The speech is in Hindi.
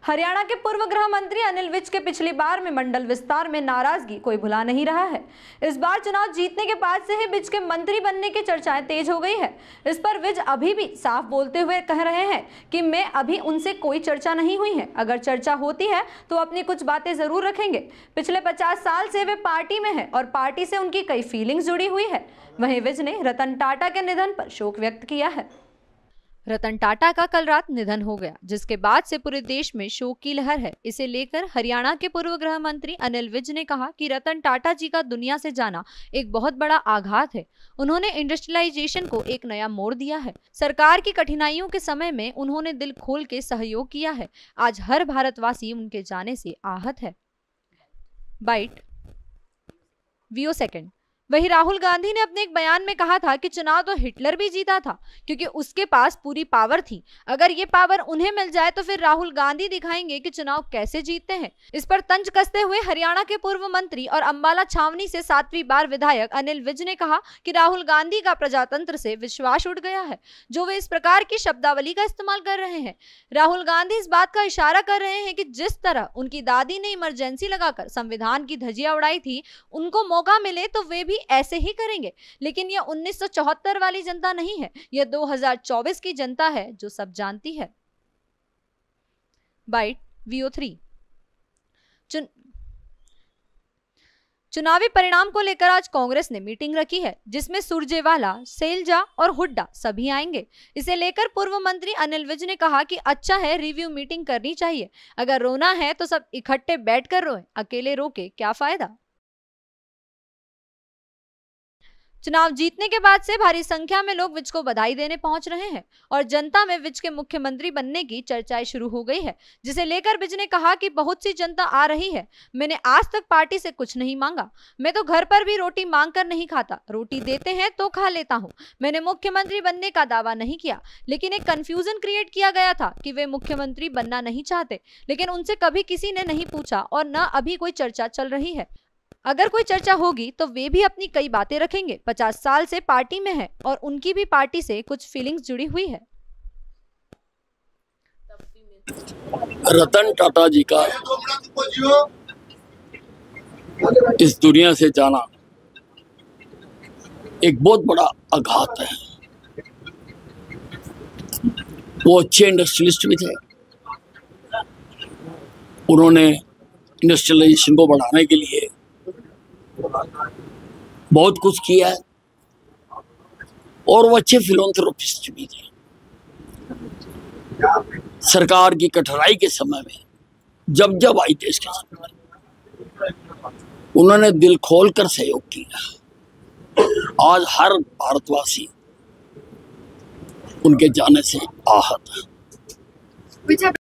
हरियाणा के पूर्व गृह मंत्री अनिल विज के पिछली बार में मंडल विस्तार में नाराजगी कोई भुला नहीं रहा है। इस बार चुनाव जीतने के बाद से ही विज के मंत्री बनने की चर्चाएं तेज हो गई है। इस पर विज अभी भी साफ बोलते हुए कह रहे हैं कि मैं अभी उनसे कोई चर्चा नहीं हुई है, अगर चर्चा होती है तो अपनी कुछ बातें जरूर रखेंगे। पिछले 50 साल से वे पार्टी में है और पार्टी से उनकी कई फीलिंग्स जुड़ी हुई है। वहीं विज ने रतन टाटा के निधन पर शोक व्यक्त किया है। रतन टाटा का कल रात निधन हो गया, जिसके बाद से पूरे देश में शोक की लहर है। इसे लेकर हरियाणा के पूर्व गृह मंत्री अनिल विज ने कहा कि रतन टाटा जी का दुनिया से जाना एक बहुत बड़ा आघात है। उन्होंने इंडस्ट्रियलाइजेशन को एक नया मोड़ दिया है। सरकार की कठिनाइयों के समय में उन्होंने दिल खोल के सहयोग किया है। आज हर भारतवासी उनके जाने से आहत है। Byte VO second. वही राहुल गांधी ने अपने एक बयान में कहा था कि चुनाव तो हिटलर भी जीता था, क्योंकि उसके पास पूरी पावर थी। अगर ये पावर उन्हें मिल जाए तो फिर राहुल गांधी दिखाएंगे कि चुनाव कैसे जीतते हैं। इस पर तंज कसते हुए हरियाणा के पूर्व मंत्री और अंबाला छावनी से 7वीं बार विधायक अनिल विज ने कहा कि राहुल गांधी का प्रजातंत्र से विश्वास उठ गया है, जो वे इस प्रकार की शब्दावली का इस्तेमाल कर रहे हैं। राहुल गांधी इस बात का इशारा कर रहे हैं कि जिस तरह उनकी दादी ने इमरजेंसी लगाकर संविधान की धज्जियां उड़ाई थी, उनको मौका मिले तो वे भी ऐसे ही करेंगे। लेकिन यह 1974 वाली जनता नहीं है, यह 2024 की जनता है, जो सब जानती है। Byte VO 3। चुनावी परिणाम को लेकर आज कांग्रेस ने मीटिंग रखी है, जिसमें सुरजेवाला, सैलजा और हुड्डा सभी आएंगे। इसे लेकर पूर्व मंत्री अनिल विज ने कहा कि अच्छा है, रिव्यू मीटिंग करनी चाहिए। अगर रोना है तो सब इकट्ठे बैठकर रोएं, अकेले रो के क्या फायदा। चुनाव जीतने के बाद से भारी संख्या में लोग विज को बधाई देने पहुंच रहे हैं और जनता में विज के मुख्यमंत्री बनने की चर्चाएं शुरू हो गई है, जिसे लेकर विज ने कहा कि बहुत सी जनता आ रही है। मैंने आज तक पार्टी से कुछ नहीं मांगा, मैं तो घर पर भी रोटी मांग कर नहीं खाता, रोटी देते हैं तो खा लेता हूं। मैंने मुख्यमंत्री बनने का दावा नहीं किया, लेकिन एक कंफ्यूजन क्रिएट किया गया था कि वे मुख्यमंत्री बनना नहीं चाहते, लेकिन उनसे कभी किसी ने नहीं पूछा और न अभी कोई चर्चा चल रही है। अगर कोई चर्चा होगी तो वे भी अपनी कई बातें रखेंगे। 50 साल से पार्टी में है और उनकी भी पार्टी से कुछ फीलिंग्स जुड़ी हुई है। रतन टाटा जी का इस दुनिया से जाना एक बहुत बड़ा आघात है। वो अच्छे इंडस्ट्रियलिस्ट भी थे। उन्होंने इंडस्ट्रियलाइजेशन को बढ़ाने के लिए बहुत कुछ किया है और वो अच्छे फिलॉन्थ्रोपिस्ट भी थे। सरकार की कठिनाई के समय में जब जब आई देश के सामने, उन्होंने दिल खोलकर सहयोग किया। आज हर भारतवासी उनके जाने से आहत है।